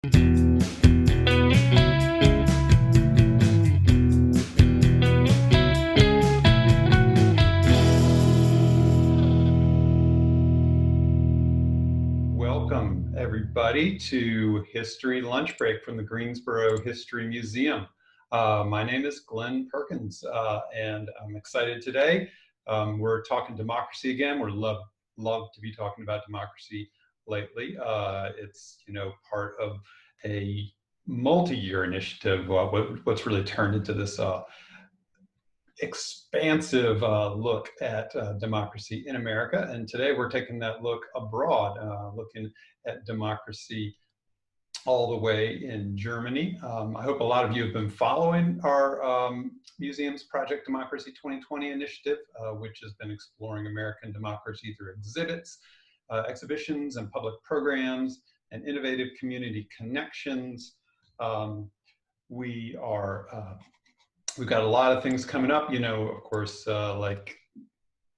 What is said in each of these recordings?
Welcome, everybody, to History Lunch Break from the Greensboro History Museum. My name is Glenn Perkins, and I'm excited today. We're talking democracy again. We're love to be talking about democracy lately. It's part of a multi-year initiative. What's really turned into this expansive look at democracy in America. And today we're taking that look abroad, looking at democracy all the way in Germany. I hope a lot of you have been following our museum's Project Democracy 2020 initiative, which has been exploring American democracy through exhibits, exhibitions, and public programs, and innovative community connections. We've got a lot of things coming up, of course, like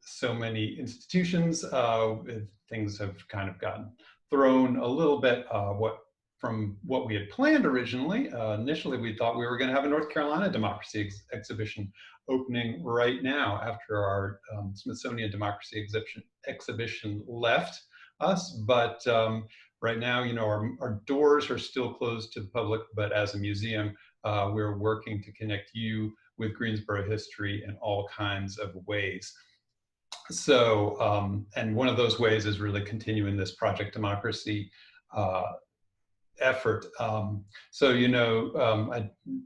so many institutions, things have kind of gotten thrown a little bit from what we had planned originally. Initially, we thought we were going to have a North Carolina democracy exhibition opening right now after our Smithsonian democracy exhibition left us. But right now, our doors are still closed to the public, but as a museum, we're working to connect you with Greensboro history in all kinds of ways. So, and one of those ways is really continuing this Project Democracy effort. I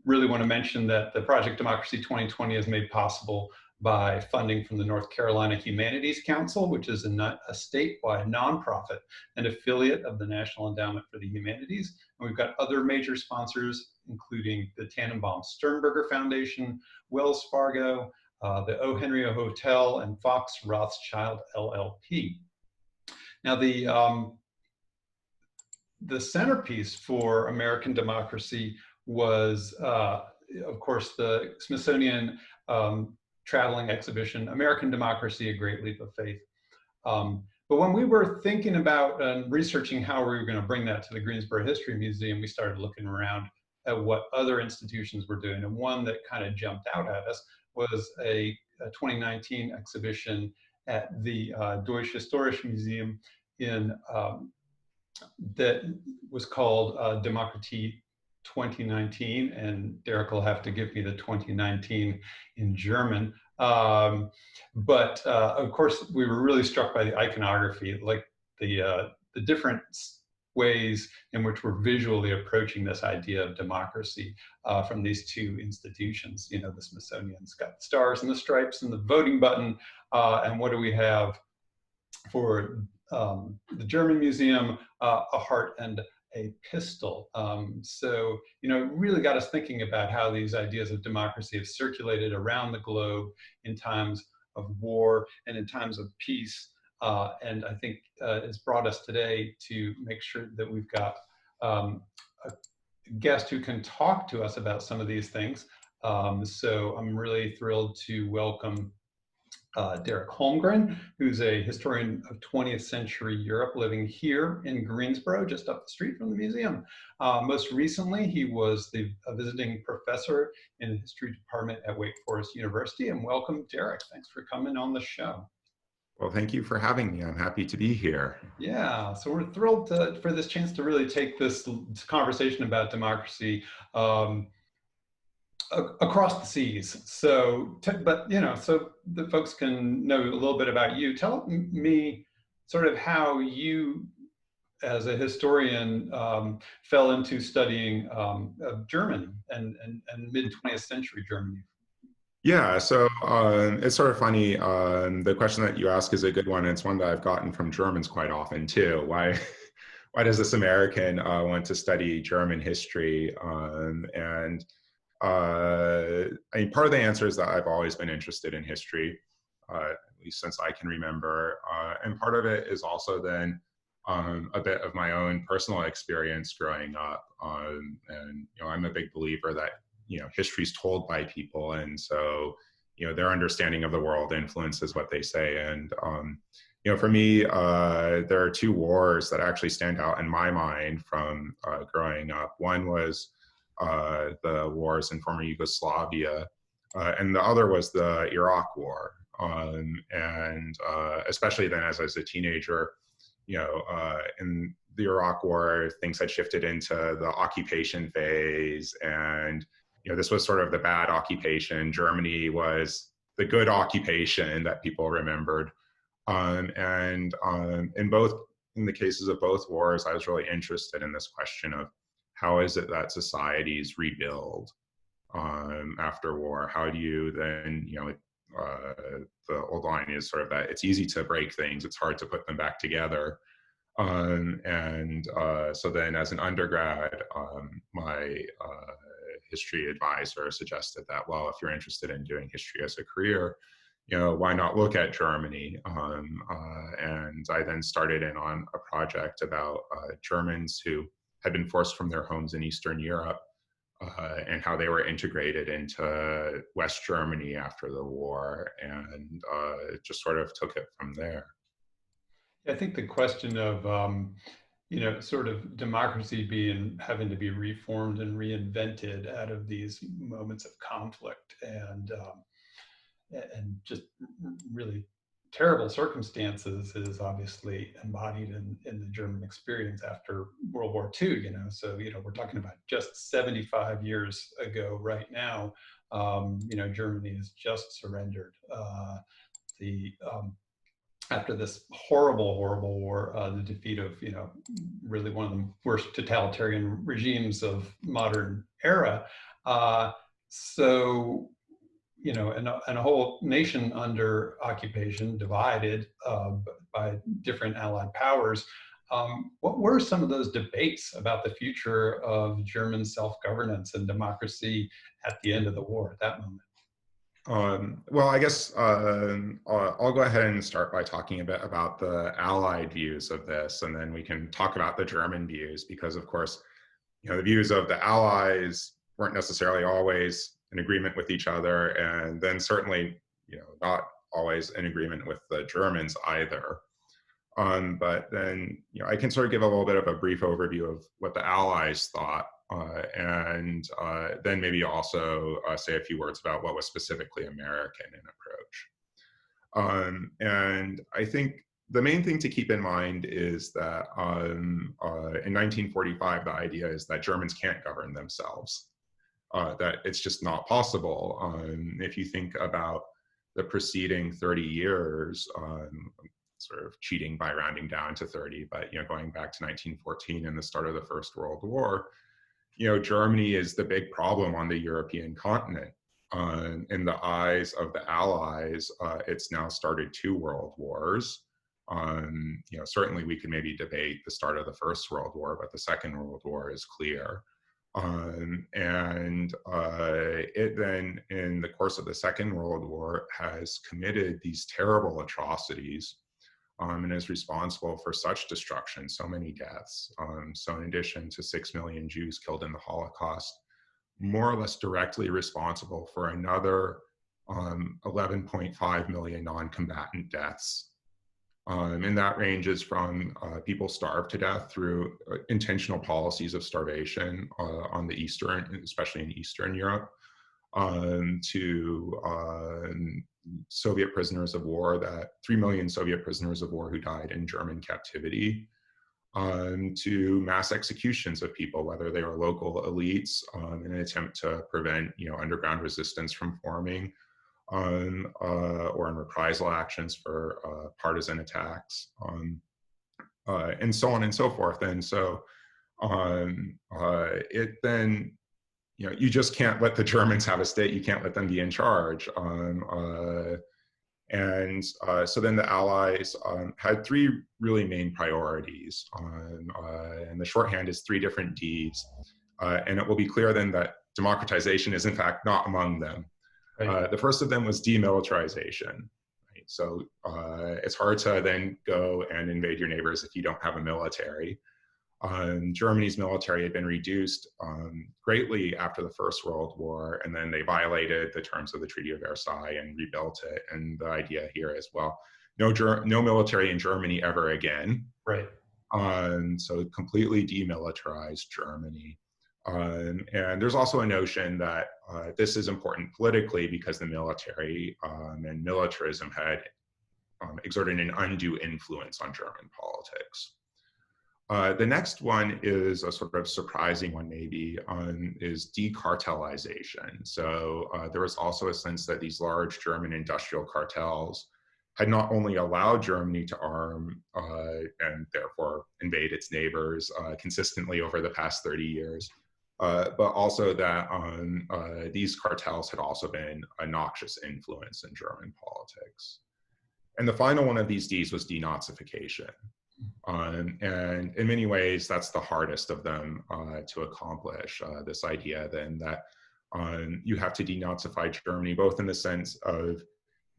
really want to mention that the Project Democracy 2020 is made possible by funding from the North Carolina Humanities Council, which is a statewide nonprofit and affiliate of the National Endowment for the Humanities. And we've got other major sponsors, including the Tannenbaum Sternberger Foundation, Wells Fargo, the O. Henry Hotel, and Fox Rothschild LLP. Now, the centerpiece for American democracy was, of course, the Smithsonian traveling exhibition, American Democracy, A Great Leap of Faith. But when we were thinking about researching how we were going to bring that to the Greensboro History Museum, we started looking around at what other institutions were doing. And one that kind of jumped out at us was a 2019 exhibition at the Deutsche Historische Museum that was called Demokratie 2019, and Derek will have to give me the 2019 in German. But of course, we were really struck by the iconography, like the different ways in which we're visually approaching this idea of democracy from these two institutions. The Smithsonian's got the stars and the stripes and the voting button, and what do we have for the German Museum? A heart and a pistol. So, it really got us thinking about how these ideas of democracy have circulated around the globe in times of war and in times of peace. And I think it's brought us today to make sure that we've got a guest who can talk to us about some of these things. So I'm really thrilled to welcome Derek Holmgren, who's a historian of 20th century Europe living here in Greensboro, just up the street from the museum. Most recently, he was a visiting professor in the history department at Wake Forest University. And welcome, Derek. Thanks for coming on the show. Well, thank you for having me. I'm happy to be here. Yeah, so we're thrilled for this chance to really take this conversation about democracy across the seas. So, so the folks can know a little bit about you. Tell me sort of how you, as a historian, fell into studying German and mid-20th century Germany. Yeah, so it's sort of funny. The question that you ask is a good one. It's one that I've gotten from Germans quite often too. Why does this American want to study German history? I mean, part of the answer is that I've always been interested in history, at least since I can remember. And part of it is also then a bit of my own personal experience growing up. And I'm a big believer that history is told by people, and so their understanding of the world influences what they say. And For me, there are two wars that actually stand out in my mind from growing up. One was the wars in former Yugoslavia, and the other was the Iraq War. And especially then, as I was a teenager, in the Iraq War, things had shifted into the occupation phase, and this was sort of the bad occupation. Germany was the good occupation that people remembered. In the cases of both wars, I was really interested in this question of how is it that societies rebuild after war? How do you then, the old line is sort of that it's easy to break things, it's hard to put them back together. So then as an undergrad, my history advisor suggested that, well, if you're interested in doing history as a career, why not look at Germany? And I then started in on a project about Germans who had been forced from their homes in Eastern Europe and how they were integrated into West Germany after the war, and just sort of took it from there. I think the question of sort of democracy having to be reformed and reinvented out of these moments of conflict and just really terrible circumstances is obviously embodied in the German experience after World War II. So we're talking about just 75 years ago right now. Germany has just surrendered. After this horrible war, the defeat of really one of the worst totalitarian regimes of modern era. And a whole nation under occupation, divided by different allied powers. What were some of those debates about the future of German self-governance and democracy at the end of the war, at that moment? Well, I guess I'll go ahead and start by talking a bit about the Allied views of this, and then we can talk about the German views, because of course, the views of the Allies weren't necessarily always in agreement with each other, and then certainly, not always in agreement with the Germans either. But then, I can sort of give a little bit of a brief overview of what the Allies thought. And then maybe also say a few words about what was specifically American in approach. And I think the main thing to keep in mind is that in 1945, the idea is that Germans can't govern themselves, that it's just not possible. If you think about the preceding 30 years, sort of cheating by rounding down to 30, but going back to 1914 and the start of the First World War, Germany is the big problem on the European continent. In the eyes of the Allies, it's now started 2 world wars. Certainly we could maybe debate the start of the First World War, but the Second World War is clear. It then, in the course of the Second World War, has committed these terrible atrocities and is responsible for such destruction, so many deaths. So in addition to 6 million Jews killed in the Holocaust, more or less directly responsible for another 11.5 million non-combatant deaths. And that ranges from people starved to death through intentional policies of starvation on the Eastern, especially in Eastern Europe, to Soviet prisoners of war, 3 million Soviet prisoners of war who died in German captivity, to mass executions of people, whether they were local elites in an attempt to prevent underground resistance from forming, or in reprisal actions for partisan attacks, and so on and so forth. And so it then, you just can't let the Germans have a state. You can't let them be in charge. So then the Allies had 3 really main priorities. And the shorthand is 3 different Ds. And it will be clear then that democratization is in fact not among them. Right. The first of them was demilitarization. Right? So it's hard to then go and invade your neighbors if you don't have a military. Germany's military had been reduced greatly after the First World War, and then they violated the terms of the Treaty of Versailles and rebuilt it. And the idea here is, well, no military in Germany ever again. Right. So completely demilitarized Germany. And there's also a notion that this is important politically because the military and militarism had exerted an undue influence on German politics. The next one is a sort of surprising one, maybe, is decartelization. So there was also a sense that these large German industrial cartels had not only allowed Germany to arm and therefore invade its neighbors consistently over the past 30 years, but also that these cartels had also been a noxious influence in German politics. And the final one of these Ds was denazification. And in many ways, that's the hardest of them to accomplish, this idea then that you have to denazify Germany, both in the sense of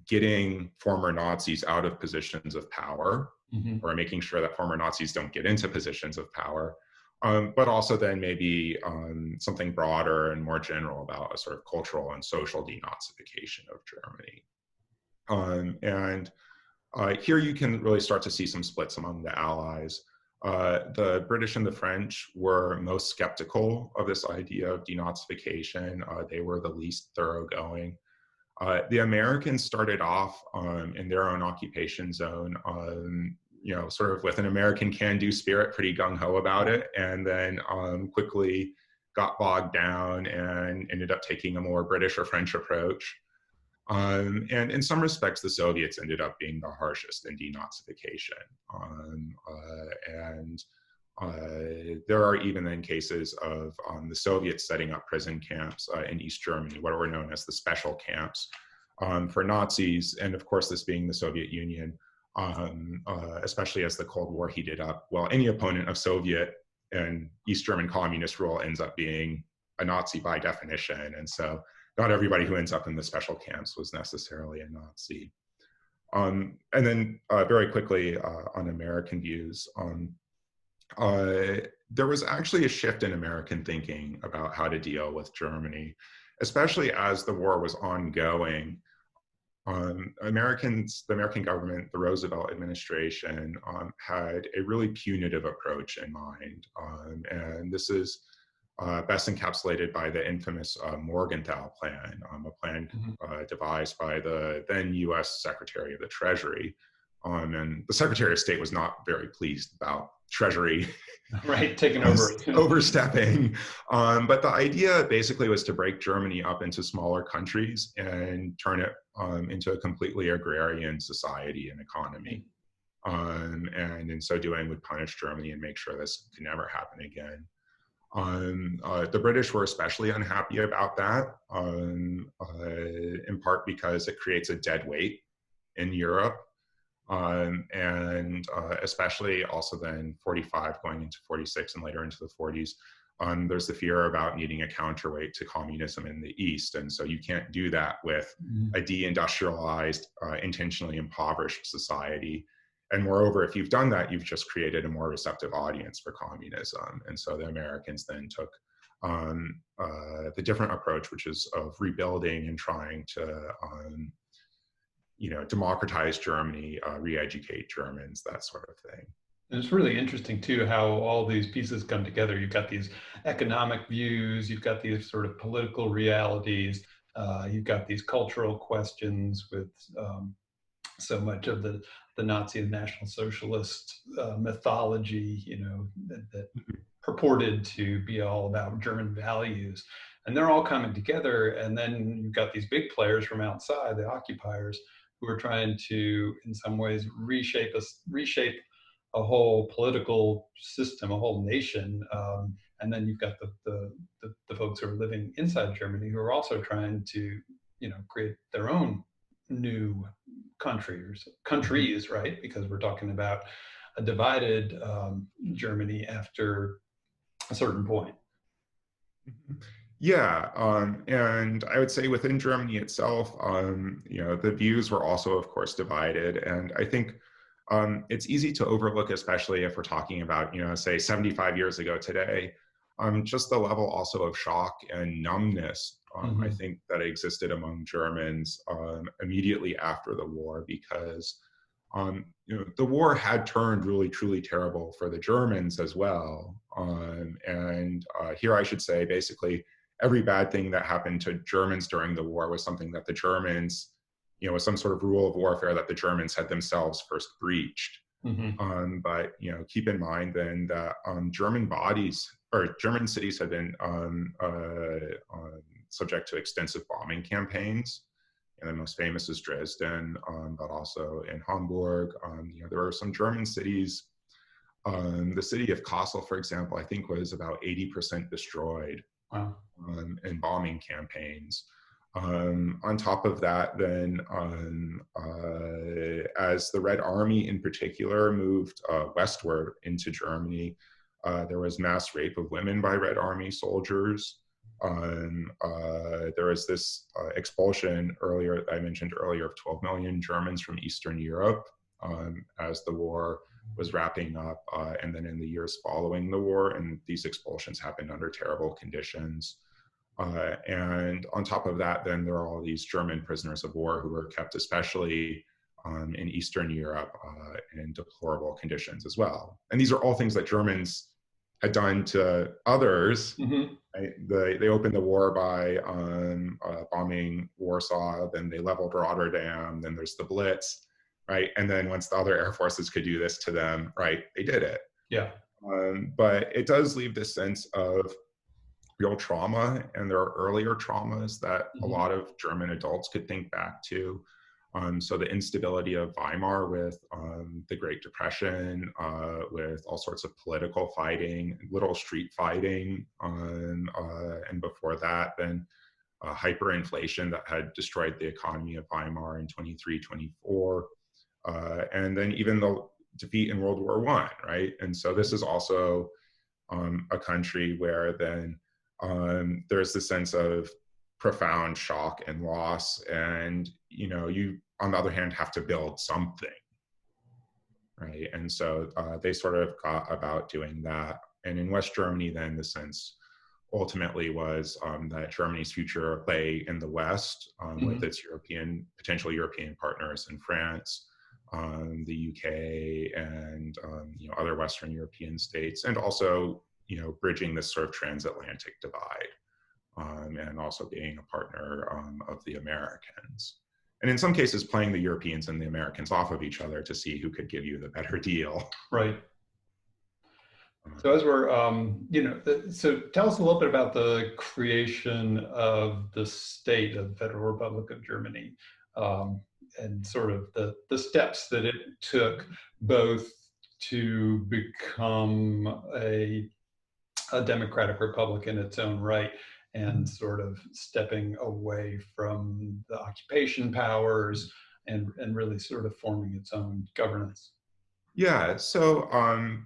getting former Nazis out of positions of power, or making sure that former Nazis don't get into positions of power, but also then maybe something broader and more general about a sort of cultural and social denazification of Germany. Here you can really start to see some splits among the Allies. The British and the French were most skeptical of this idea of denazification. They were the least thoroughgoing. The Americans started off in their own occupation zone, sort of with an American can-do spirit, pretty gung-ho about it, and then quickly got bogged down and ended up taking a more British or French approach. And in some respects, the Soviets ended up being the harshest in denazification. There are even then cases of the Soviets setting up prison camps in East Germany, what were known as the special camps for Nazis. And of course, this being the Soviet Union, especially as the Cold War heated up, well, any opponent of Soviet and East German communist rule ends up being a Nazi by definition. And so not everybody who ends up in the special camps was necessarily a Nazi. And then very quickly on American views, there was actually a shift in American thinking about how to deal with Germany, especially as the war was ongoing. The American government, the Roosevelt administration, had a really punitive approach in mind. And this is best encapsulated by the infamous Morgenthau Plan, a plan devised by the then US Secretary of the Treasury. And the Secretary of State was not very pleased about Treasury taking over, overstepping. But the idea basically was to break Germany up into smaller countries and turn it into a completely agrarian society and economy. And in so doing would punish Germany and make sure this could never happen again. The British were especially unhappy about that, in part because it creates a dead weight in Europe. And especially also then 45 going into 46 and later into the 40s, there's the fear about needing a counterweight to communism in the East. And so you can't do that with a deindustrialized, intentionally impoverished society. And moreover, if you've done that, you've just created a more receptive audience for communism. And so the Americans then took the different approach, which is of rebuilding and trying to democratize Germany, re-educate Germans, that sort of thing. And it's really interesting too how all these pieces come together. You've got these economic views, you've got these sort of political realities, you've got these cultural questions with so much of the Nazi and National Socialist mythology, that purported to be all about German values. And they're all coming together. And then you've got these big players from outside, the occupiers, who are trying to, in some ways, reshape a whole political system, a whole nation. And then you've got the folks who are living inside Germany who are also trying to, create their own new countries, right? Because we're talking about a divided Germany after a certain point. Yeah, and I would say within Germany itself, the views were also, of course, divided. And I think it's easy to overlook, especially if we're talking about, say 75 years ago today, just the level also of shock and numbness, I think, that existed among Germans immediately after the war, because the war had turned really, truly terrible for the Germans as well. And here I should say, basically, every bad thing that happened to Germans during the war was something that the Germans, was some sort of rule of warfare that the Germans had themselves first breached. But keep in mind then that German bodies or German cities had been subject to extensive bombing campaigns. And the most famous is Dresden, but also in Hamburg. There were some German cities. The city of Kassel, for example, I think was about 80% destroyed. Wow. In bombing campaigns. On top of that, then, as the Red Army in particular moved westward into Germany, there was mass rape of women by Red Army soldiers. There was this expulsion I mentioned earlier, of 12 million Germans from Eastern Europe as the war was wrapping up, and then in the years following the war, and these expulsions happened under terrible conditions. And on top of that, then there are all these German prisoners of war who were kept, especially in Eastern Europe, in deplorable conditions as well. And these are all things that Germans had done to others. Right? They opened the war by bombing Warsaw, then they leveled Rotterdam, then there's the Blitz, right? And then once the other air forces could do this to them, right, they did it. Yeah. But it does leave this sense of real trauma, and there are earlier traumas that a lot of German adults could think back to. So the instability of Weimar with the Great Depression, with all sorts of political fighting, literal street fighting, and before that, then hyperinflation that had destroyed the economy of Weimar in 23, 24, and then even the defeat in World War I, right? And so this is also a country where then there's the sense of profound shock and loss, and you on the other hand have to build something, right? And so they sort of got about doing that. And in West Germany, then the sense ultimately was that Germany's future lay in the West, with its potential European partners in France, the UK, and other Western European states, and also bridging this sort of transatlantic divide, and also being a partner of the Americans. And in some cases, playing the Europeans and the Americans off of each other to see who could give you the better deal. Right. So as we're, so tell us a little bit about the creation of the state of the Federal Republic of Germany, and sort of the steps that it took both to become a democratic republic in its own right, and sort of stepping away from the occupation powers and really sort of forming its own governance. Yeah, so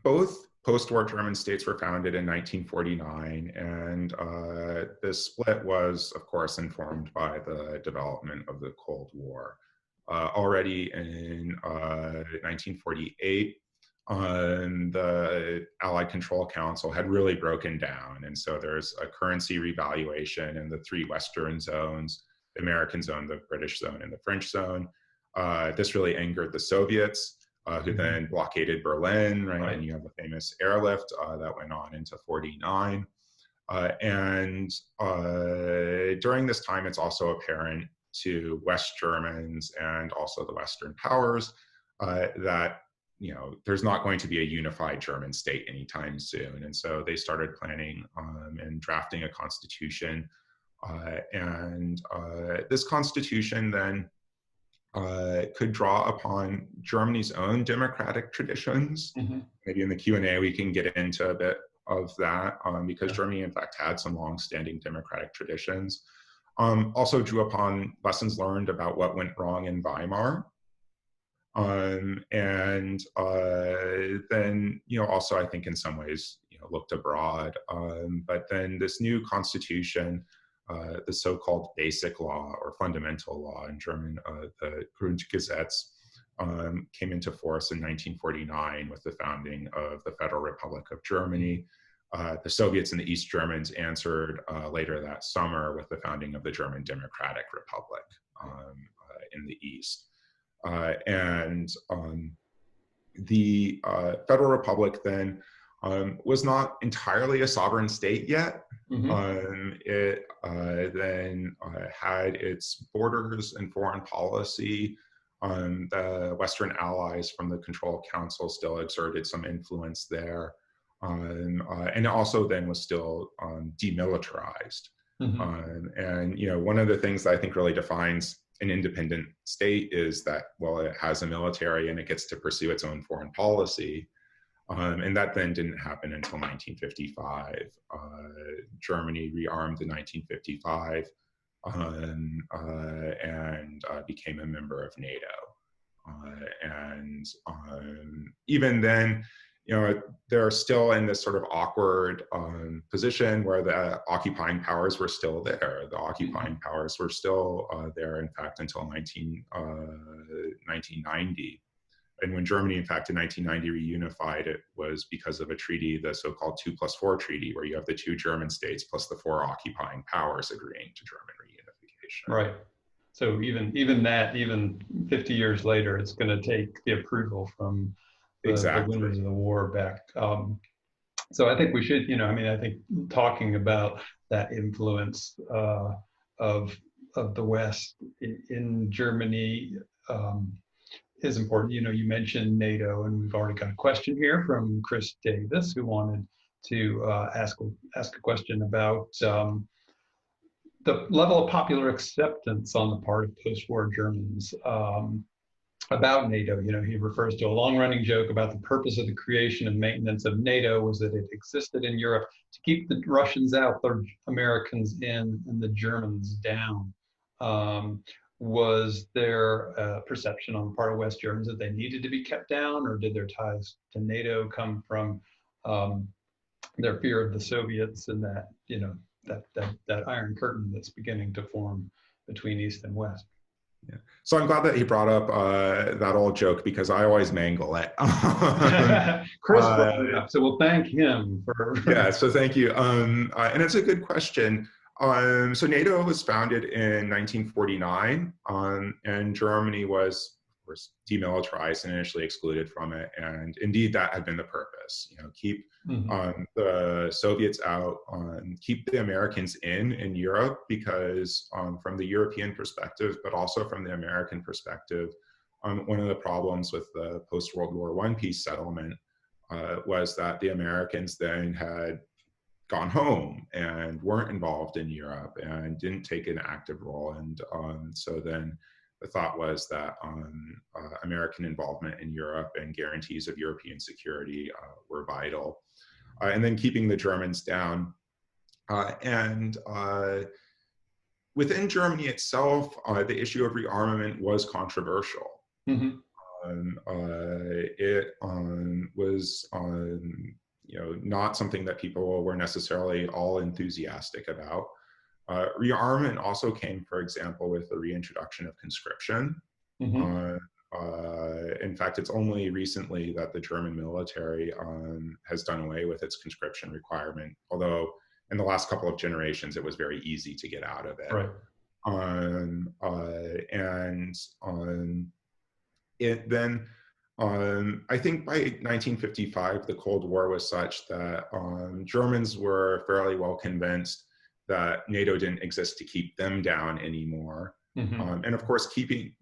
both post-war German states were founded in 1949, and the split was, of course, informed by the development of the Cold War. Already in 1948, the Allied Control Council had really broken down. And so there's a currency revaluation in the three Western zones, the American zone, the British zone, and the French zone. This really angered the Soviets, who then blockaded Berlin, right? And you have the famous airlift that went on into 49. And during this time, it's also apparent to West Germans and also the Western powers that there's not going to be a unified German state anytime soon. And so they started planning and drafting a constitution. And this constitution then could draw upon Germany's own democratic traditions. Maybe in the Q&A we can get into a bit of that, because Germany in fact had some long-standing democratic traditions. Also drew upon lessons learned about what went wrong in Weimar. And then, also I think in some ways, looked abroad. But then this new constitution, the so-called basic law or fundamental law in German, the Grundgesetz, came into force in 1949 with the founding of the Federal Republic of Germany. The Soviets and the East Germans answered later that summer with the founding of the German Democratic Republic in the East. And the Federal Republic then was not entirely a sovereign state yet. It then had its borders and foreign policy. The Western allies from the Control Council still exerted some influence there. And it also then was still demilitarized. And one of the things that I think really defines an independent state is that, well, it has a military and it gets to pursue its own foreign policy. And that then didn't happen until 1955. Germany rearmed in 1955 and became a member of NATO. And even then, they're still in this sort of awkward position where the occupying powers were still there. The occupying powers were still there, in fact, until 1990. And when Germany, in fact, in 1990 reunified, it was because of a treaty, the so-called 2+4 treaty, where you have the 2 German states plus the 4 occupying powers agreeing to German reunification. Right. So even 50 years later, it's going to take the approval from the winners of the war back. So I think we should, I think talking about that influence of the West in Germany is important. You mentioned NATO, and we've already got a question here from Chris Davis, who wanted to ask a question about the level of popular acceptance on the part of post-war Germans about NATO. He refers to a long-running joke about the purpose of the creation and maintenance of NATO was that it existed in Europe to keep the Russians out, the Americans in, and the Germans down. Was there a perception on the part of West Germans that they needed to be kept down, or did their ties to NATO come from their fear of the Soviets and that, that Iron Curtain that's beginning to form between East and West? Yeah. So I'm glad that he brought up that old joke, because I always mangle it. Chris brought it up, so we'll thank him for. Yeah, so thank you. And it's a good question. So NATO was founded in 1949, and Germany was, of course, demilitarized and initially excluded from it. And indeed, that had been the purpose. Keep the Soviets out, keep the Americans in Europe, because from the European perspective, but also from the American perspective, one of the problems with the post-World War I peace settlement was that the Americans then had gone home and weren't involved in Europe and didn't take an active role. And so then the thought was that American involvement in Europe and guarantees of European security were vital. And then keeping the Germans down. And within Germany itself, the issue of rearmament was controversial. It was not something that people were necessarily all enthusiastic about. Rearmament also came, for example, with the reintroduction of conscription. In fact, it's only recently that the German military has done away with its conscription requirement, although in the last couple of generations, it was very easy to get out of it. Right. It then, I think by 1955, the Cold War was such that Germans were fairly well convinced that NATO didn't exist to keep them down anymore. And of course,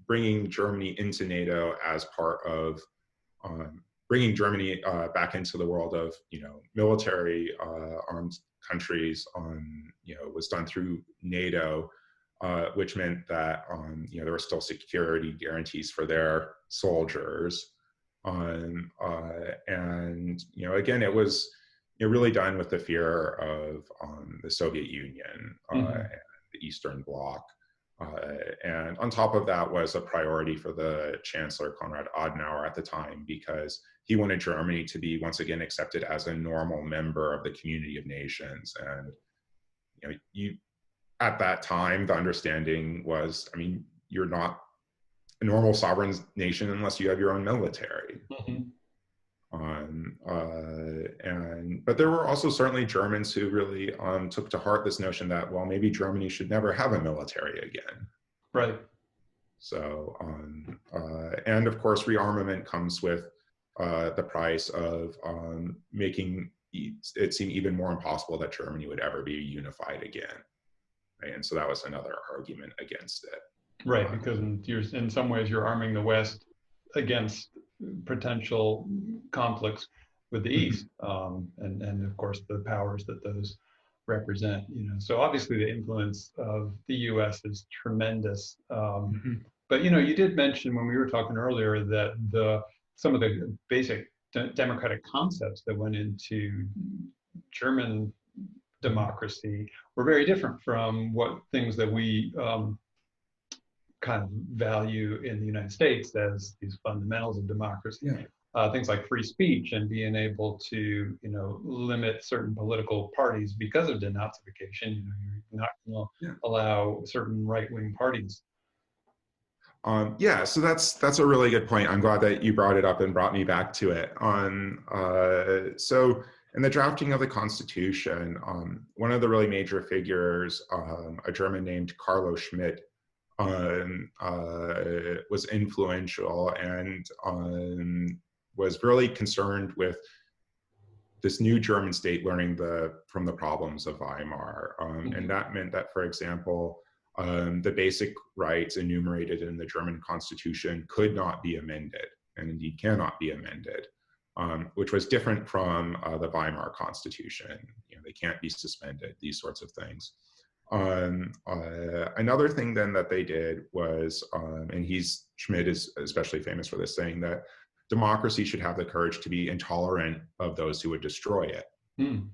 bringing Germany into NATO as part of bringing Germany back into the world of military armed countries was done through NATO, which meant that there were still security guarantees for their soldiers. And again, it was really done with the fear of the Soviet Union and the Eastern Bloc. And on top of that was a priority for the Chancellor Konrad Adenauer at the time, because he wanted Germany to be once again accepted as a normal member of the community of nations. And at that time, the understanding was, you're not a normal sovereign nation unless you have your own military. But there were also certainly Germans who really took to heart this notion that, well, maybe Germany should never have a military again. Right. So, and of course, rearmament comes with the price of making it seem even more impossible that Germany would ever be unified again. Right? And so that was another argument against it. Right, because in some ways you're arming the West against potential conflicts with the East, and of course the powers that those represent. So obviously the influence of the U.S. is tremendous. But you did mention when we were talking earlier that some of the basic democratic concepts that went into German democracy were very different from what things that we kind of value in the United States as these fundamentals of democracy. Things like free speech and being able to, limit certain political parties because of denazification. You're not going to allow certain right-wing parties. So that's a really good point. I'm glad that you brought it up and brought me back to it. So in the drafting of the Constitution, one of the really major figures, a German named Carlo Schmidt, was influential and was really concerned with this new German state learning from the problems of Weimar. And that meant that, for example, the basic rights enumerated in the German Constitution could not be amended, and indeed cannot be amended, which was different from the Weimar Constitution. They can't be suspended, these sorts of things. Another thing then that they did was, and Schmidt is especially famous for this, saying that democracy should have the courage to be intolerant of those who would destroy it. And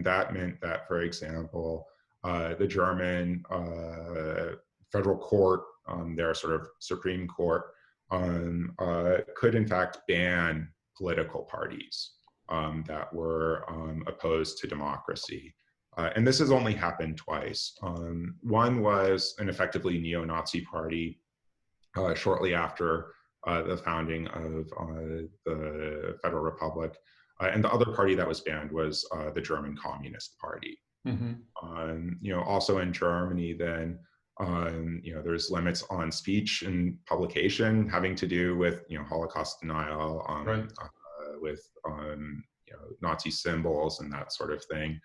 that meant that, for example, the German federal court, their sort of Supreme Court, could in fact ban political parties that were opposed to democracy. And this has only happened twice. One was an effectively neo-Nazi party shortly after the founding of the Federal Republic. And the other party that was banned was the German Communist Party. Also in Germany, then, there's limits on speech and publication having to do with, Holocaust denial, with, Nazi symbols and that sort of thing.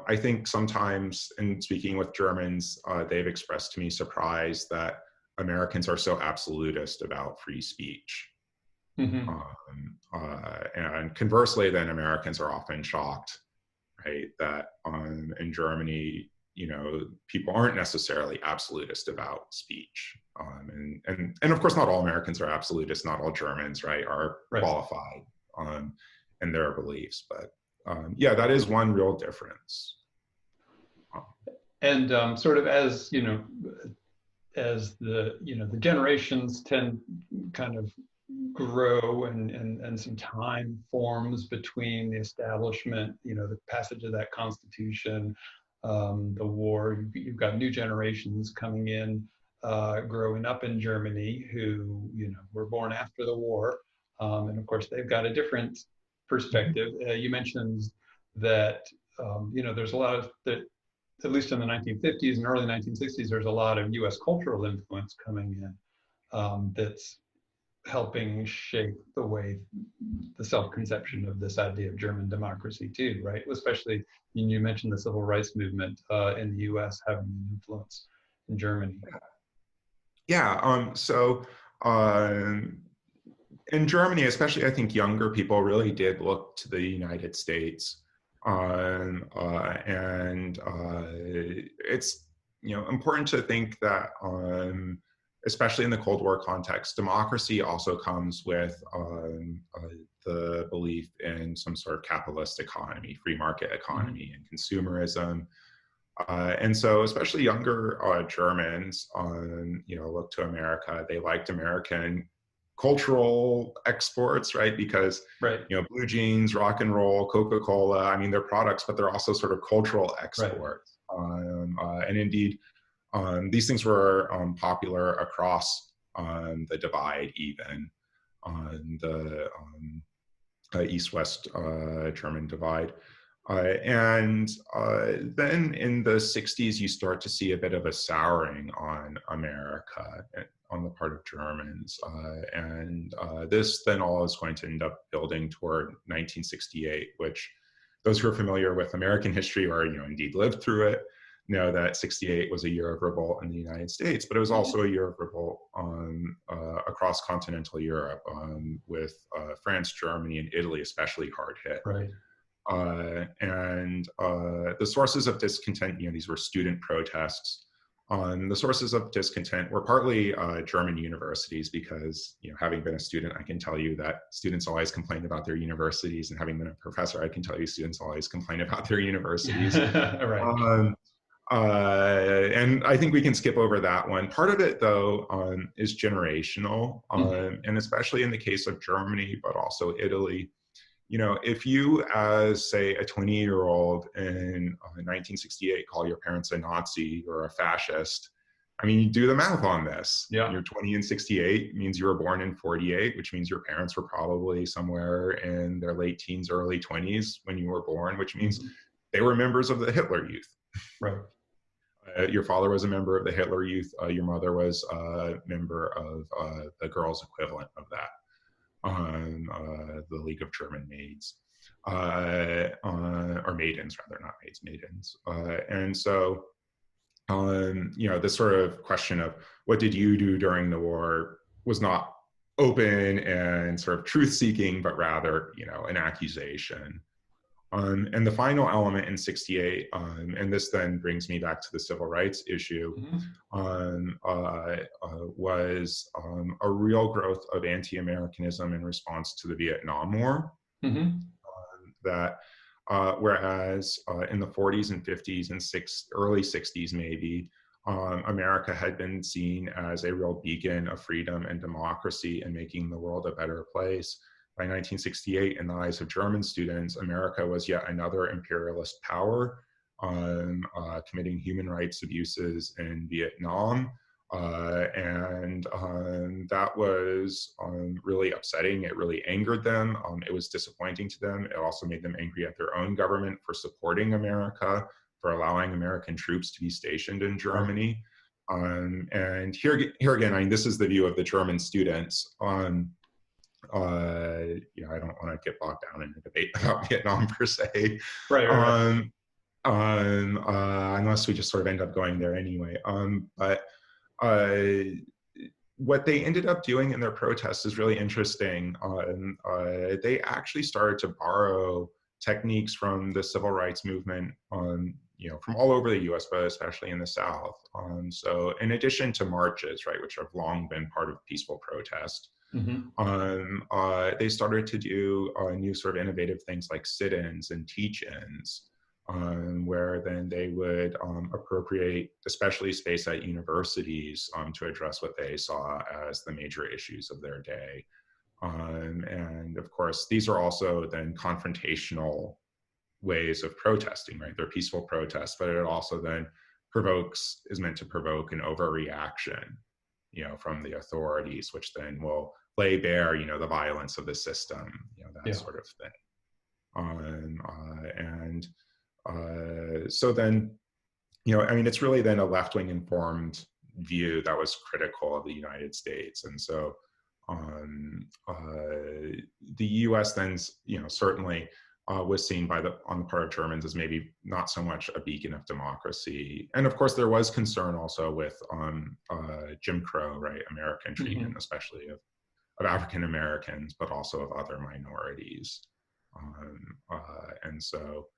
I think sometimes in speaking with Germans, they've expressed to me surprise that Americans are so absolutist about free speech. And conversely, then Americans are often shocked, right, that in Germany, people aren't necessarily absolutist about speech. And of course, not all Americans are absolutists, not all Germans, right, are qualified in their beliefs. But that is one real difference. And sort of as as the the generations kind of grow and some time forms between the establishment, the passage of that Constitution, the war, you've got new generations coming in, growing up in Germany who were born after the war, and of course they've got a different perspective. You mentioned that there's a lot of that, at least in the 1950s and early 1960s, there's a lot of U.S. cultural influence coming in that's helping shape the way, the self-conception of this idea of German democracy too, right? Especially, you mentioned the civil rights movement in the U.S. having an influence in Germany. In Germany, especially, I think younger people really did look to the United States. It's important to think that, especially in the Cold War context, democracy also comes with the belief in some sort of capitalist economy, free market economy, and consumerism. And so, especially younger Germans, look to America. They liked American cultural exports, right? Because blue jeans, rock and roll, Coca-Cola, I mean, they're products, but they're also sort of cultural exports. And indeed, these things were popular across the divide, even on the East-West German divide. Then in the 60s, you start to see a bit of a souring on America on the part of Germans. This then all is going to end up building toward 1968, which those who are familiar with American history or indeed lived through it know that 68 was a year of revolt in the United States, but it was also a year of revolt across continental Europe, with France, Germany, and Italy especially hard hit. Right. The sources of discontent, these were student protests. The sources of discontent were partly German universities, because, having been a student, I can tell you that students always complain about their universities, and having been a professor, I can tell you students always complain about their universities. Right. And I think we can skip over that one. Part of it, though, is generational, and especially in the case of Germany, but also Italy. If you, as say a 20-year-old in 1968, call your parents a Nazi or a fascist, I mean, you do the math on this. Yeah. You're 20 in 68 means you were born in 48, which means your parents were probably somewhere in their late teens, early 20s when you were born, which means they were members of the Hitler Youth. Right. Your father was a member of the Hitler Youth. Your mother was a member of the girls' equivalent of that. The League of German Maids, or maidens, rather, not maids, maidens. And so, this sort of question of what did you do during the war was not open and sort of truth-seeking, but rather, an accusation. And the final element in 68, and this then brings me back to the civil rights issue, was a real growth of anti-Americanism in response to the Vietnam War. That whereas in the 40s and 50s and early 60s maybe, America had been seen as a real beacon of freedom and democracy and making the world a better place. By 1968, in the eyes of German students, America was yet another imperialist power, committing human rights abuses in Vietnam. That was really upsetting. It really angered them. It was disappointing to them. It also made them angry at their own government for supporting America, for allowing American troops to be stationed in Germany. And here again, I mean, this is the view of the German students. I don't want to get bogged down in a debate about Vietnam per se, unless we just sort of end up going there anyway. But what they ended up doing in their protests is really interesting. They actually started to borrow techniques from the civil rights movement, from all over the U.S., but especially in the South. So in addition to marches, right, which have long been part of peaceful protest, they started to do new sort of innovative things like sit-ins and teach-ins, where then they would appropriate, especially space at universities, to address what they saw as the major issues of their day. And of course, these are also then confrontational ways of protesting, right? They're peaceful protests, but it also then is meant to provoke an overreaction, from the authorities, which then will lay bare, the violence of the system, that sort of thing. So then, I mean, it's really then a left-wing informed view that was critical of the United States. And so the US then, certainly was seen on the part of Germans as maybe not so much a beacon of democracy. And of course, there was concern also with Jim Crow, right? American treatment, especially of African Americans, but also of other minorities. And so,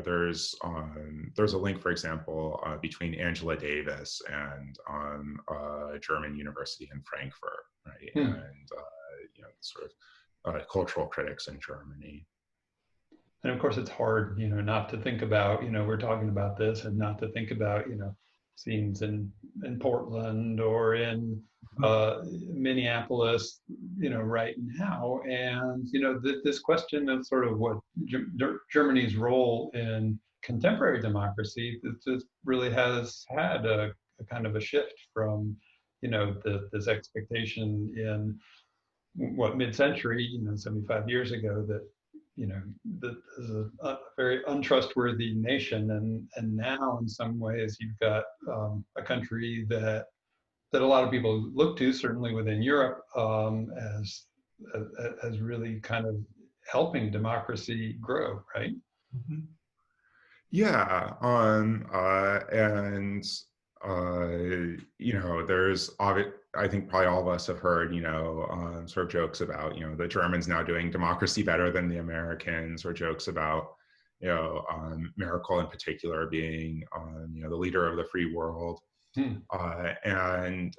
there's a link, for example, between Angela Davis and a German university in Frankfurt, right? And sort of cultural critics in Germany. And of course, it's hard, not to think about, we're talking about this, and not to think about, scenes in Portland or in Minneapolis, right now. And, this question of sort of what Germany's role in contemporary democracy, this really has had a kind of a shift from, this expectation in mid-century, 75 years ago, that that is a very untrustworthy nation, and now in some ways you've got a country that a lot of people look to, certainly within Europe, as really kind of helping democracy grow, right? Mhm. Yeah, and there's I think probably all of us have heard, sort of jokes about, the Germans now doing democracy better than the Americans, or jokes about, Merkel in particular being, the leader of the free world. Hmm. And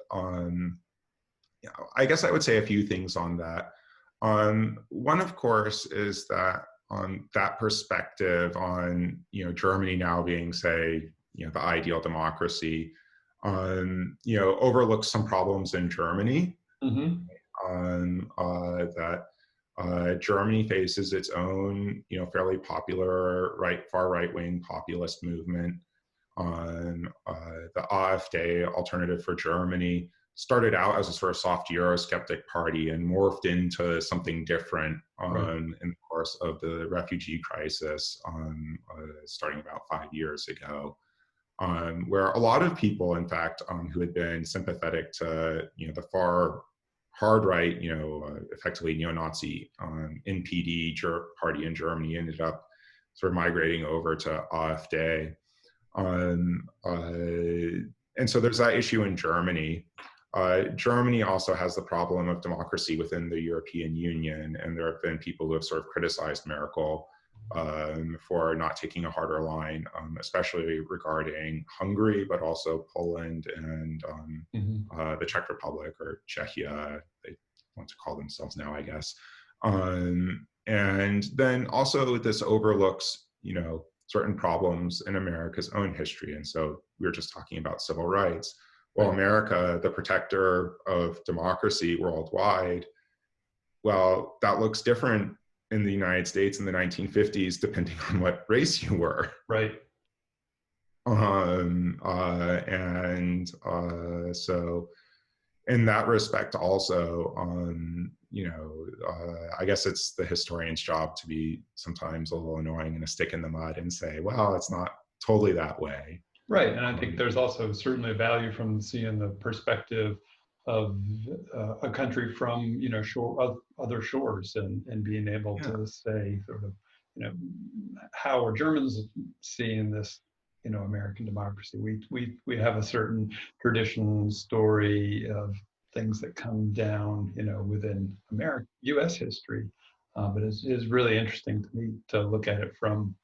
I guess I would say a few things on that. One, of course, is that on that perspective on, Germany now being, say, the ideal democracy, overlooks some problems in Germany, Mm-hmm. that Germany faces its own, fairly popular far right-wing populist movement. The AfD, Alternative for Germany, started out as a sort of soft Eurosceptic party and morphed into something different Right. in the course of the refugee crisis, starting about 5 years ago, where a lot of people, in fact, who had been sympathetic to the far hard right, effectively neo-Nazi NPD party in Germany, ended up sort of migrating over to AfD. And so there's that issue in Germany. Germany also has the problem of democracy within the European Union, and there have been people who have sort of criticized Merkel for not taking a harder line, especially regarding Hungary, but also Poland and the Czech Republic, or Czechia, they want to call themselves now, I guess. And then also this overlooks, certain problems in America's own history. And so we were just talking about civil rights. Well, America, the protector of democracy worldwide, well, that looks different in the United States in the 1950s, depending on what race you were. Right. So in that respect also, I guess it's the historian's job to be sometimes a little annoying and a stick in the mud and say, well, it's not totally that way. Right, and I think there's also certainly value from seeing the perspective of a country from other shores, and being able to say sort of how are Germans seeing this American democracy. We have a certain tradition, story of things that come down within U.S. history, but it's really interesting to me to look at it from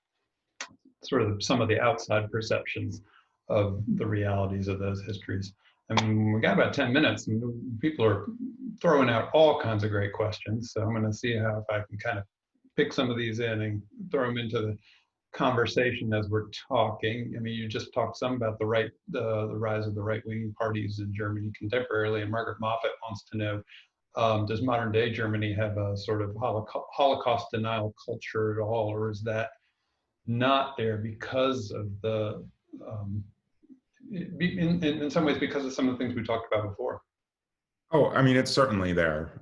sort of some of the outside perceptions of the realities of those histories. I mean, we got about 10 minutes and people are throwing out all kinds of great questions. So I'm going to see if I can kind of pick some of these in and throw them into the conversation as we're talking. I mean, you just talked some about the rise of the right-wing parties in Germany contemporarily, and Margaret Moffat wants to know, does modern day Germany have a sort of Holocaust denial culture at all, or is that not there because of the in some ways because of some of the things we talked about before? Oh, I mean, it's certainly there.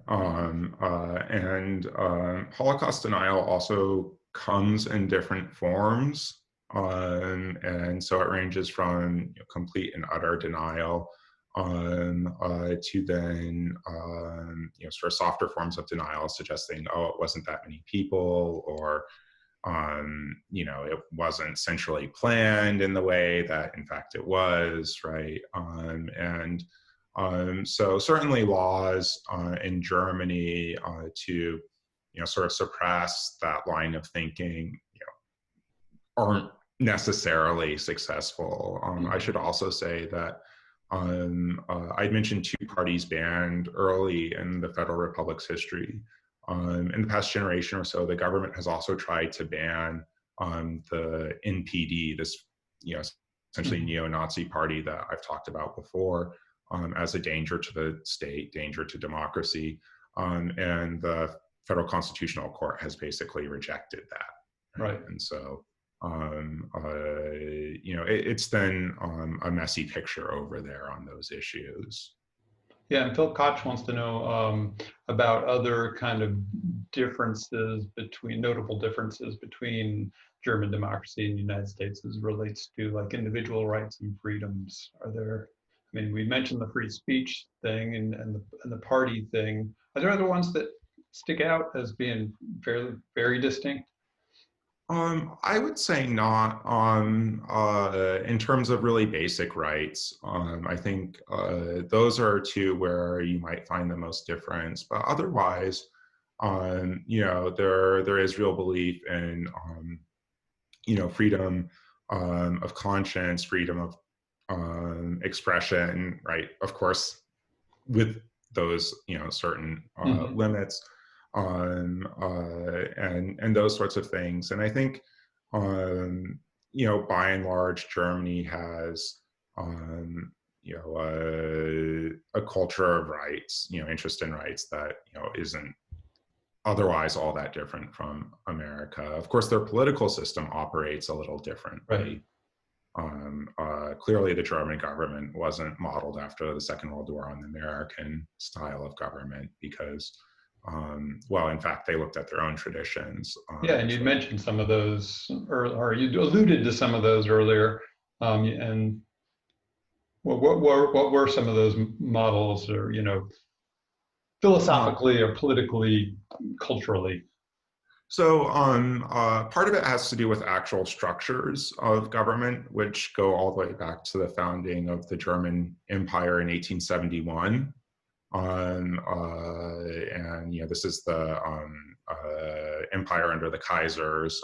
Holocaust denial also comes in different forms. And so it ranges from complete and utter denial to then sort of softer forms of denial, suggesting, oh, it wasn't that many people, or it wasn't centrally planned in the way that in fact it was, right? So certainly laws in Germany to sort of suppress that line of thinking aren't necessarily successful. I should also say that I mentioned two parties banned early in the Federal Republic's history. In the past generation or so, the government has also tried to ban the NPD, this essentially neo-Nazi party that I've talked about before, as a danger to the state, danger to democracy, and the Federal Constitutional Court has basically rejected that. Right. And so it's then a messy picture over there on those issues. Yeah, and Phil Koch wants to know about other kind of differences between, notable differences between German democracy and the United States as it relates to like individual rights and freedoms. Are there, I mean, we mentioned the free speech thing and the party thing. Are there other ones that stick out as being fairly, very distinct? I would say not in terms of really basic rights. I think those are two where you might find the most difference, but otherwise, you know, there is real belief in, you know, freedom of conscience, freedom of expression, right? Of course, with those, you know, certain limits, and those sorts of things. And I think, you know, by and large, Germany has, you know, a culture of rights, you know, interest in rights that, you know, isn't otherwise all that different from America. Of course, their political system operates a little differently. Right. Clearly, the German government wasn't modeled after the Second World War on the American style of government because, well, in fact, they looked at their own traditions. Yeah, and you'd mentioned some of those, or you alluded to some of those earlier. And what were some of those models, or you know, Uh, philosophically or politically, culturally? so part of it has to do with actual structures of government, which go all the way back to the founding of the German Empire in 1871. And you know, this is the empire under the Kaisers,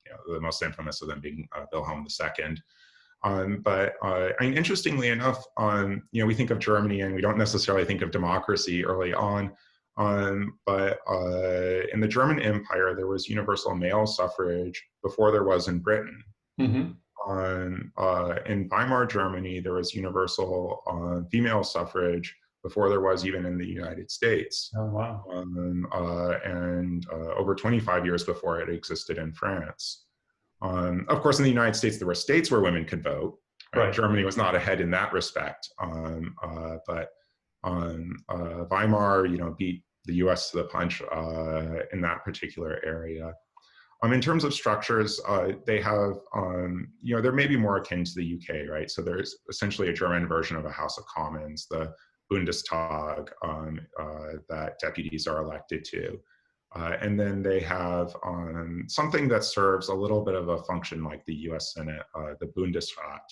you know, the most infamous of them being Wilhelm II. But I mean, interestingly enough, you know, we think of Germany and we don't necessarily think of democracy early on. But in the German Empire, there was universal male suffrage before there was in Britain. Mm-hmm. In Weimar Germany, there was universal female suffrage before there was even in the United States. Oh, wow. And over 25 years before it existed in France. Of course, in the United States, there were states where women could vote. Right? Germany was not ahead in that respect. But Weimar, you know, beat the US to the punch in that particular area. In terms of structures, they have, you know, they're maybe more akin to the UK, right? So there's essentially a German version of a House of Commons, the Bundestag, that deputies are elected to. And then they have something that serves a little bit of a function like the US Senate, the Bundesrat.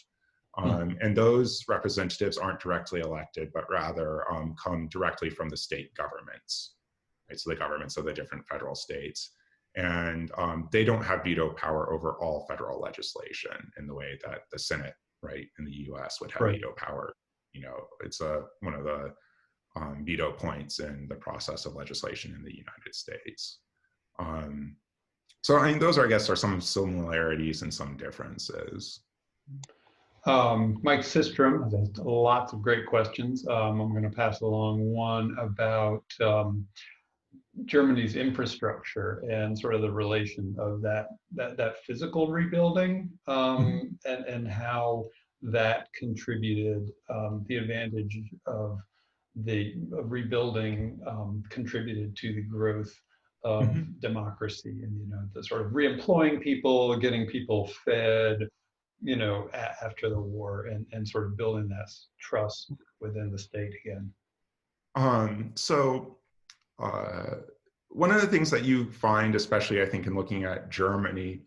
And those representatives aren't directly elected, but rather come directly from the state governments, right? So the governments of the different federal states. And they don't have veto power over all federal legislation in the way that the Senate, right, in the US would have veto power. You know, it's one of the veto points in the process of legislation in the United States. So I mean, those are, I guess, are some similarities and some differences. Mike Sistrom has lots of great questions. I'm going to pass along one about Germany's infrastructure and sort of the relation of that physical rebuilding, and how that contributed, the advantage of rebuilding contributed to the growth of democracy, and you know, the sort of reemploying people, getting people fed, you know, after the war, and sort of building that trust within the state again. So one of the things that you find, especially I think in looking at Germany,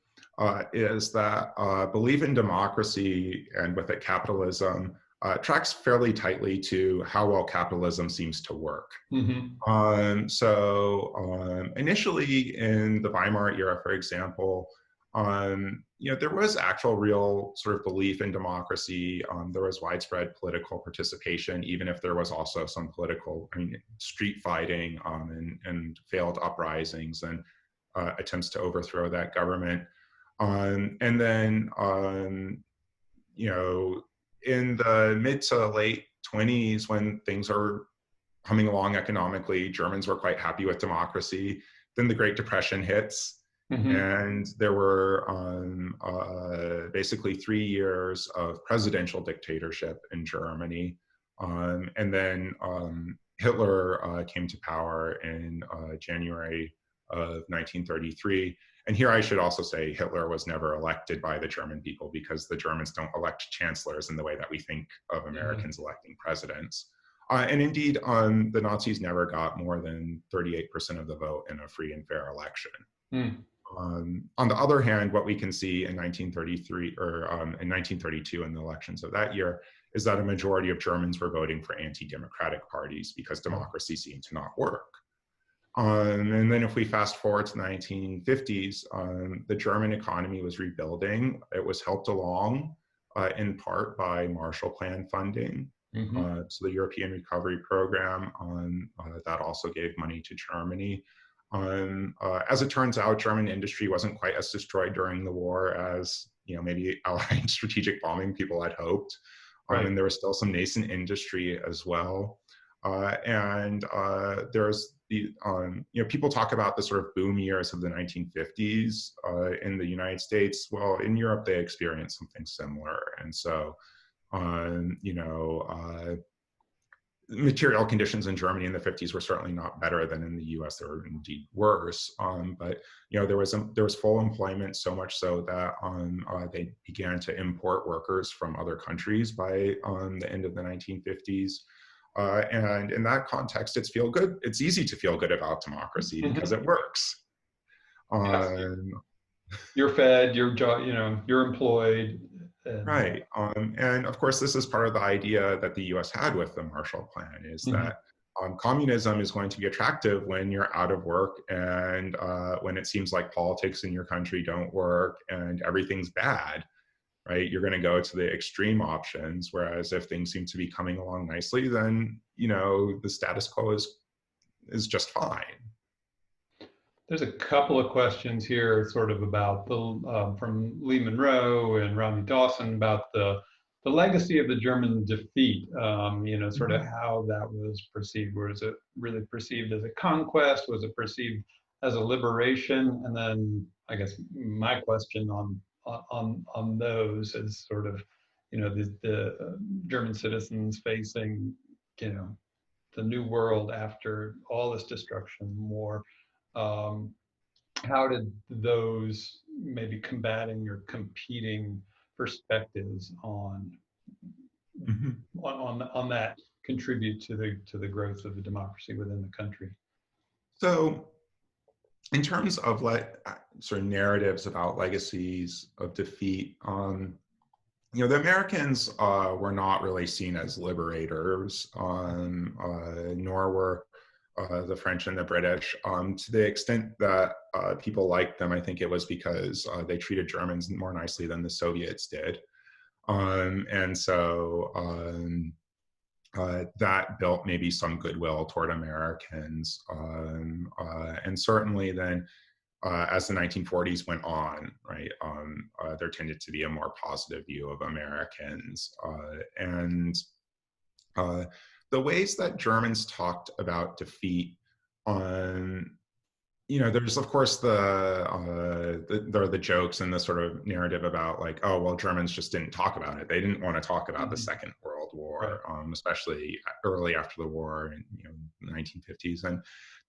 is that belief in democracy and with it capitalism tracks fairly tightly to how well capitalism seems to work. So initially in the Weimar era, for example, you know, there was actual real sort of belief in democracy. There was widespread political participation, even if there was also some political, I mean, street fighting and failed uprisings and attempts to overthrow that government. And then, you know, in the mid to late 20s, when things are coming along economically, Germans were quite happy with democracy. Then the Great Depression hits. And there were basically 3 years of presidential dictatorship in Germany. And then Hitler came to power in January of 1933. And here I should also say Hitler was never elected by the German people, because the Germans don't elect chancellors in the way that we think of Americans electing presidents. And indeed, the Nazis never got more than 38% of the vote in a free and fair election. Mm. On the other hand, what we can see in 1933 or in 1932 in the elections of that year is that a majority of Germans were voting for anti-democratic parties because democracy seemed to not work. And then if we fast forward to the 1950s, the German economy was rebuilding. It was helped along in part by Marshall Plan funding. So the European Recovery Program, that also gave money to Germany. As it turns out, German industry wasn't quite as destroyed during the war as maybe Allied strategic bombing people had hoped. Right. And there was still some nascent industry as well. And there's the people talk about the sort of boom years of the 1950s in the United States. Well, in Europe they experienced something similar, and so material conditions in Germany in the 50s were certainly not better than in the U.S. They were indeed worse. But there was full employment, so much so that they began to import workers from other countries by the end of the 1950s. And in that context, it's easy to feel good about democracy because it works. You're fed, you're employed. Right. And of course, this is part of the idea that the US had with the Marshall Plan, is that communism is going to be attractive when you're out of work and when it seems like politics in your country don't work and everything's bad, right? You're going to go to the extreme options. Whereas if things seem to be coming along nicely, then, the status quo is just fine. There's a couple of questions here sort of about the, from Lee Monroe and Rodney Dawson about the legacy of the German defeat, sort of how that was perceived. Was it really perceived as a conquest? Was it perceived as a liberation? And then I guess my question on those is sort of, the German citizens facing, the new world after all this destruction, war. How did those maybe combating or competing perspectives on that contribute to the growth of the democracy within the country? So, in terms of sort of narratives about legacies of defeat, the Americans were not really seen as liberators, nor were the French and the British. To the extent that people liked them, I think it was because they treated Germans more nicely than the Soviets did. And so that built maybe some goodwill toward Americans. And certainly then, as the 1940s went on, right, there tended to be a more positive view of Americans. And the ways that Germans talked about defeat, there's of course there are the jokes and the sort of narrative about like, oh, well, Germans just didn't talk about it. They didn't want to talk about the Second World War, especially early after the war in the 1950s. And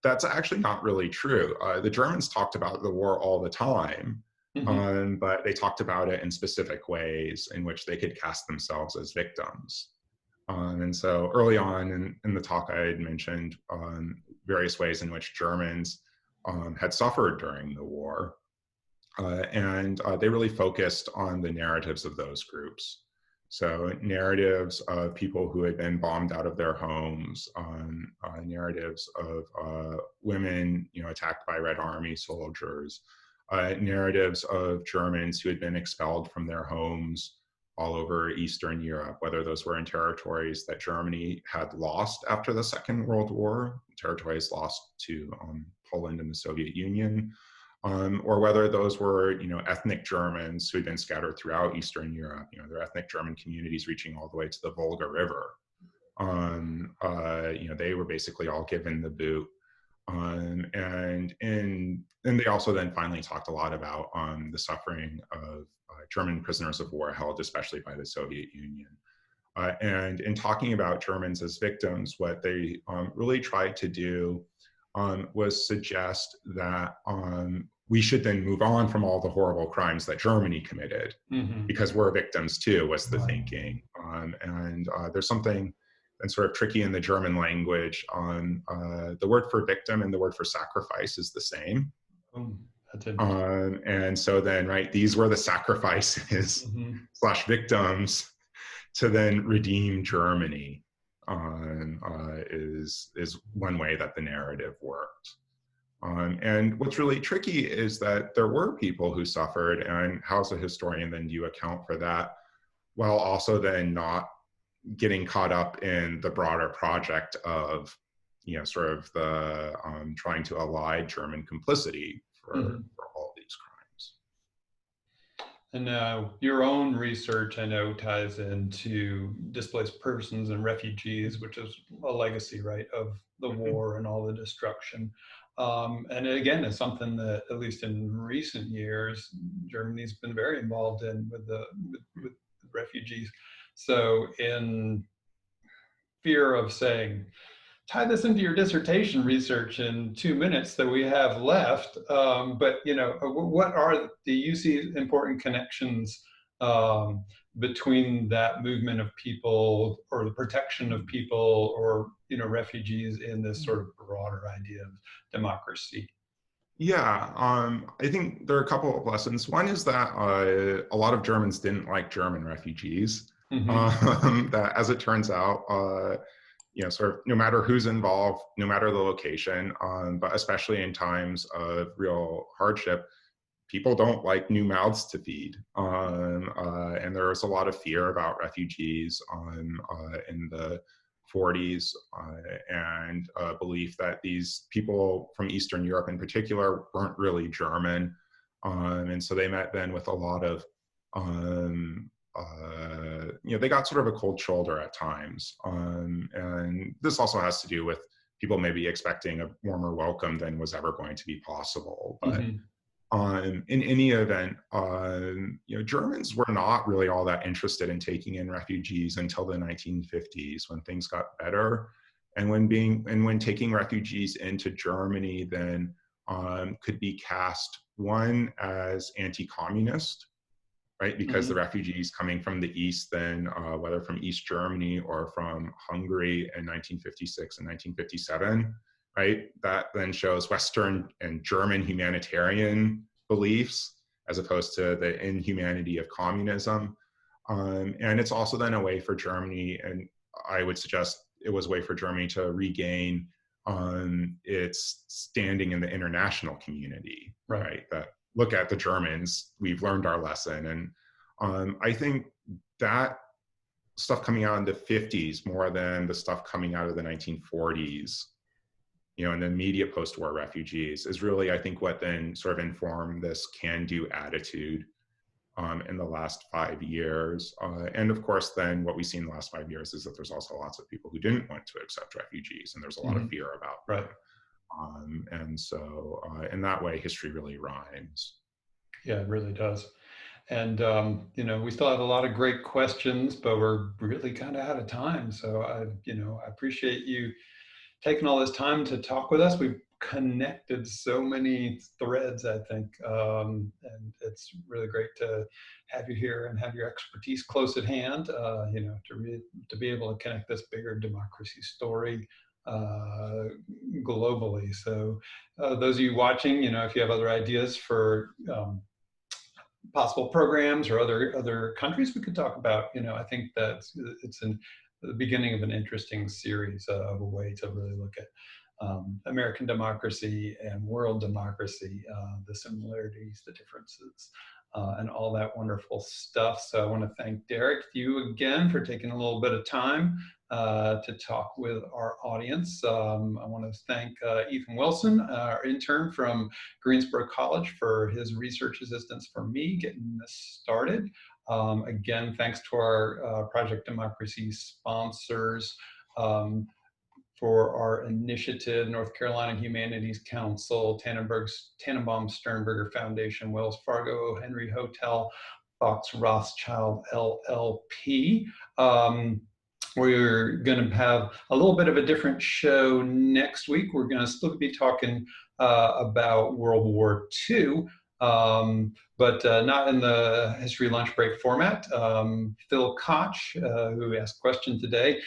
that's actually not really true. The Germans talked about the war all the time, but they talked about it in specific ways in which they could cast themselves as victims. And so early on in the talk, I had mentioned various ways in which Germans had suffered during the war. And they really focused on the narratives of those groups. So narratives of people who had been bombed out of their homes, narratives of women, attacked by Red Army soldiers, narratives of Germans who had been expelled from their homes all over Eastern Europe, whether those were in territories that Germany had lost after the Second World War, territories lost to Poland and the Soviet Union, or whether those were, ethnic Germans who had been scattered throughout Eastern Europe. There are ethnic German communities reaching all the way to the Volga River. They were basically all given the boot. And they also then finally talked a lot about the suffering of German prisoners of war held, especially by the Soviet Union. And in talking about Germans as victims, what they really tried to do was suggest that we should then move on from all the horrible crimes that Germany committed, Mm-hmm. because we're victims too, was the Right. thinking. And there's something that's sort of tricky in the German language on the word for victim and the word for sacrifice is the same. That's interesting. And so then, right, these were the sacrifices Mm-hmm. slash victims to then redeem Germany, is one way that the narrative worked. And what's really tricky is that there were people who suffered, and how as a historian then do you account for that, while also then not getting caught up in the broader project of, sort of the trying to ally German complicity Mm-hmm. for all these crimes. And your own research, I know, ties into displaced persons and refugees, which is a legacy, right, of the war and all the destruction. And again, it's something that, at least in recent years, Germany's been very involved in with refugees. So, in fear of saying, tie this into your dissertation research in 2 minutes that we have left. But do you see important connections between that movement of people or the protection of people or refugees in this sort of broader idea of democracy? Yeah, I think there are a couple of lessons. One is that a lot of Germans didn't like German refugees. Mm-hmm. That, as it turns out, sort of no matter who's involved, no matter the location, but especially in times of real hardship, people don't like new mouths to feed. And there was a lot of fear about refugees in the 40s, and a belief that these people from Eastern Europe in particular weren't really German. And so they met then with a lot of they got sort of a cold shoulder at times. And this also has to do with people maybe expecting a warmer welcome than was ever going to be possible. But Mm-hmm. in any event, Germans were not really all that interested in taking in refugees until the 1950s, when things got better. And when taking refugees into Germany then could be cast, one, as anti-communist, right? Because the Mm-hmm. refugees coming from the East then, whether from East Germany or from Hungary in 1956 and 1957, right? That then shows Western and German humanitarian beliefs as opposed to the inhumanity of communism. And it's also then a way for Germany, and I would suggest it was a way for Germany to regain its standing in the international community, right? That, look at the Germans, we've learned our lesson. And I think that stuff coming out in the 50s more than the stuff coming out of the 1940s, and the immediate post-war refugees, is really, I think, what then sort of informed this can-do attitude in the last 5 years. And of course, then what we see in the last 5 years is that there's also lots of people who didn't want to accept refugees, and there's a lot of fear about them. And so in that way, history really rhymes. Yeah, it really does. And, we still have a lot of great questions, but we're really kind of out of time. So I appreciate you taking all this time to talk with us. We've connected so many threads, I think. And it's really great to have you here and have your expertise close at hand, to be able to connect this bigger democracy story globally. So those of you watching, if you have other ideas for possible programs or other countries we could talk about, I think that it's the beginning of an interesting series of a way to really look at American democracy and world democracy, the similarities, the differences, and all that wonderful stuff. So I want to thank Derek, you again, for taking a little bit of time to talk with our audience. I want to thank Ethan Wilson, our intern from Greensboro College, for his research assistance for me getting this started. Again, thanks to our Project Democracy sponsors for our initiative: North Carolina Humanities Council, Tannenbaum Sternberger Foundation, Wells Fargo Henry Hotel, Fox Rothschild LLP. We're going to have a little bit of a different show next week. We're going to still be talking about World War II, but not in the history lunch break format. Phil Koch, who asked a question today,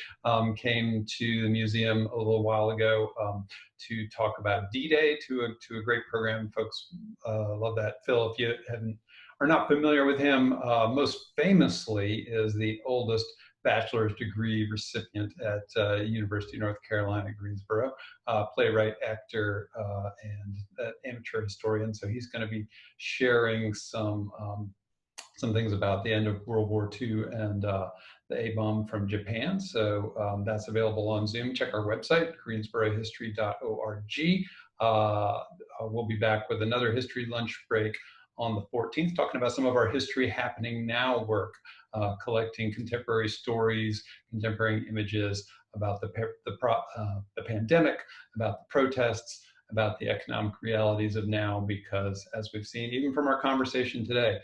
came to the museum a little while ago to talk about D-Day, to a great program. Folks love that. Phil, if you are not familiar with him, most famously is the oldest bachelor's degree recipient at University of North Carolina, Greensboro, playwright, actor, and amateur historian. So he's going to be sharing some things about the end of World War II and the A-bomb from Japan. So that's available on Zoom. Check our website, greensborohistory.org. We'll be back with another history lunch break on the 14th, talking about some of our History Happening Now work, collecting contemporary stories, contemporary images about the pandemic, about the protests, about the economic realities of now, because as we've seen, even from our conversation today,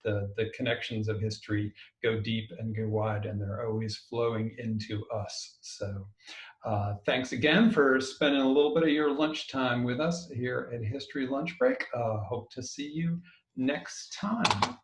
the connections of history go deep and go wide, and they're always flowing into us. So thanks again for spending a little bit of your lunchtime with us here at History Lunch Break. Hope to see you next time.